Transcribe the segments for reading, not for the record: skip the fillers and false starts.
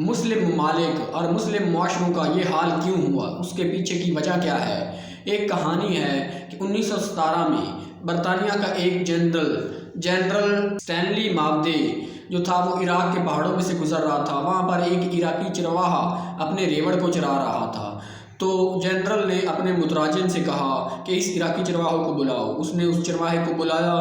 مسلم ممالک اور مسلم معاشروں کا یہ حال کیوں ہوا، اس کے پیچھے کی وجہ کیا ہے؟ ایک کہانی ہے کہ 1917 میں برطانیہ کا ایک جنرل اسٹینلی ماودے جو تھا، وہ عراق کے پہاڑوں میں سے گزر رہا تھا۔ وہاں پر ایک عراقی چرواہا اپنے ریوڑ کو چرا رہا تھا، تو جنرل نے اپنے متراجم سے کہا کہ اس عراقی چرواہے کو بلاؤ۔ اس نے اس چرواہے کو بلایا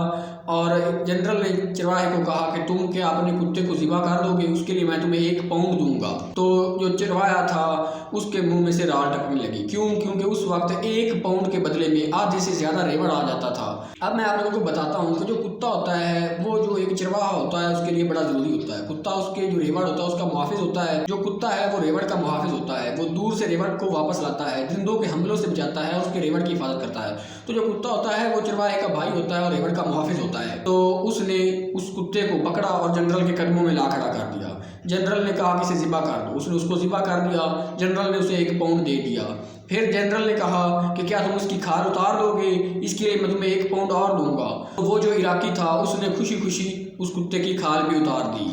اور جنرل نے چرواہے کو کہا کہ تم کیا اپنے کتے کو ذبح کر دو گے؟ اس کے لیے میں تمہیں 1 پاؤنڈ دوں گا۔ تو جو چرواہا تھا اس کے منہ میں سے راڑ ٹپکنے لگی، کیونکہ اس وقت 1 پاؤنڈ کے بدلے میں آدھے سے زیادہ ریوڑ آ جاتا تھا۔ اب میں آپ لوگوں کو بتاتا ہوں کہ جو کتا ہوتا ہے، وہ جو ایک چرواہا ہوتا ہے اس کے لیے بڑا ضروری ہوتا ہے۔ کتا اس کے جو ریوڑ ہوتا ہے اس کا محافظ ہوتا ہے۔ جو کتا ہے وہ ریوڑ کا محافظ ہوتا ہے، وہ دور سے ریوڑ کو واپس لاتا ہے، درندوں کے حملوں سے بچاتا ہے، اس کے ریوڑ کی حفاظت کرتا ہے۔ تو جو کتا ہوتا ہے وہ چرواہے کا بھائی ہوتا ہے اور ریوڑ کا محافظ ہوتا ہے۔ تو اس نے اس کتے کو پکڑا اور جنرل کے قدموں میں لا کھڑا کر دیا۔ جنرل نے کہا کہ اسے ذبح کر دو۔ اس نے اس کو ذبح کر دیا۔ جنرل نے اسے 1 پاؤنڈ دے دیا۔ پھر جنرل نے کہا کہ کیا تم اس کی کھال اتار دو گے؟ اس کے لیے میں تمہیں 1 پاؤنڈ اور دوں گا۔ تو وہ جو عراقی تھا اس نے خوشی خوشی اس کتے کی کھال بھی اتار دی،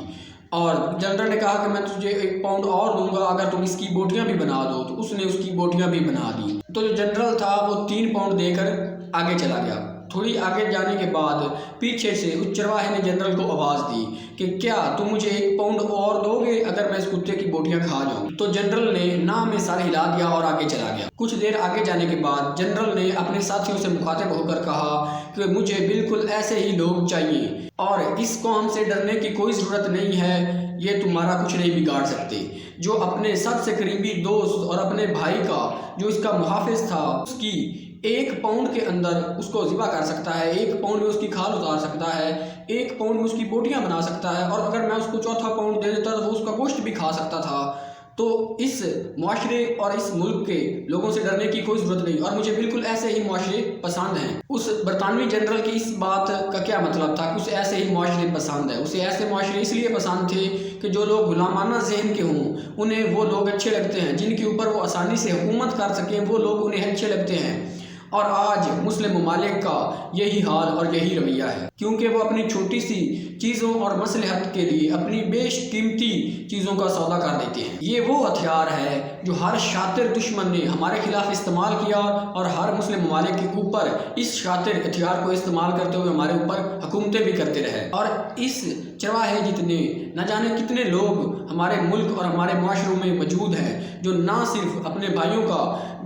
اور جنرل نے کہا کہ میں تجھے 1 پاؤنڈ اور دوں گا اگر تم اس کی بوٹیاں بھی بنا دو۔ تو اس نے اس کی بوٹیاں بھی بنا دی۔ تو جو جنرل تھا وہ 3 پاؤنڈ دے کر آگے چلا گیا۔ تھوڑی آگے جانے کے بعد پیچھے سے اس چرواہے نے جنرل کو آواز دی کہ کیا تم مجھے 1 پاؤنڈ اور دو گے اگر میں اس کتے کی بوٹیاں کھا جاؤں؟ تو جنرل نے نام میں سر ہلا دیا اور آگے چلا گیا۔ کچھ دیر آگے جانے کے بعد جنرل نے اپنے ساتھیوں سے مخاطب ہو کر کہا کہ مجھے بالکل ایسے ہی لوگ چاہیے اور اس قوم سے ڈرنے کی کوئی ضرورت نہیں ہے، یہ تمہارا کچھ نہیں بگاڑ سکتے۔ جو اپنے سب سے قریبی دوست اور اپنے بھائی کا جو اس کا محافظ تھا، اس کی 1 پاؤنڈ کے اندر اس کو ذبح کر سکتا ہے، 1 پاؤنڈ میں اس کی کھال اتار سکتا ہے، 1 پاؤنڈ میں اس کی بوٹیاں بنا سکتا ہے، اور اگر میں اس کو 4تھا پاؤنڈ دے دیتا تو وہ اس کا گوشت بھی کھا سکتا تھا۔ تو اس معاشرے اور اس ملک کے لوگوں سے ڈرنے کی کوئی ضرورت نہیں، اور مجھے بالکل ایسے ہی معاشرے پسند ہیں۔ اس برطانوی جنرل کی اس بات کا کیا مطلب تھا کہ اسے ایسے ہی معاشرے پسند ہے؟ اسے ایسے معاشرے اس لیے پسند تھے کہ جو لوگ غلامانہ ذہن کے ہوں انہیں وہ لوگ اچھے لگتے ہیں، جن کے اوپر وہ آسانی سے حکومت کر سکیں وہ لوگ انہیں اچھے لگتے ہیں۔ اور آج مسلم ممالک کا یہی حال اور یہی رویہ ہے، کیونکہ وہ اپنی چھوٹی سی چیزوں اور مصلحت کے لیے اپنی بیش قیمتی چیزوں کا سودا کر دیتے ہیں۔ یہ وہ ہتھیار ہے جو ہر شاطر دشمن نے ہمارے خلاف استعمال کیا، اور ہر مسلم ممالک کے اوپر اس شاطر ہتھیار کو استعمال کرتے ہوئے ہمارے اوپر حکومتیں بھی کرتے رہے۔ اور اس چرواہے جتنے نہ جانے کتنے لوگ ہمارے ملک اور ہمارے معاشروں میں موجود ہیں جو نہ صرف اپنے بھائیوں کا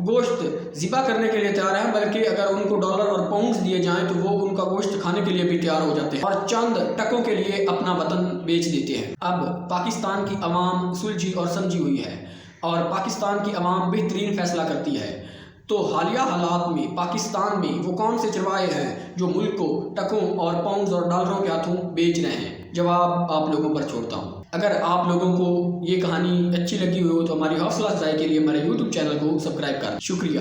گوشت ذبح کرنے کے لیے تیار ہیں، بلکہ اگر ان کو ڈالر اور پاؤنڈز دیے جائیں تو وہ ان کا گوشت کھانے کے لیے بھی تیار ہو جاتے ہیں، اور چند ٹکوں کے لیے اپنا وطن بیچ دیتے ہیں۔ اب پاکستان کی عوام سلجھی اور سمجھی ہوئی ہے، اور پاکستان کی عوام بہترین فیصلہ کرتی ہے۔ تو حالیہ حالات میں پاکستان میں وہ کون سے چرواہے ہیں جو ملک کو ٹکوں اور پاؤنڈز اور ڈالروں کے ہاتھوں بیچ رہے ہیں؟ جواب آپ لوگوں پر چھوڑتا ہوں۔ اگر آپ لوگوں کو یہ کہانی اچھی لگی ہو تو ہماری حوصلہ افزائی کے لیے ہمارے YouTube چینل کو سبسکرائب کریں۔ شکریہ۔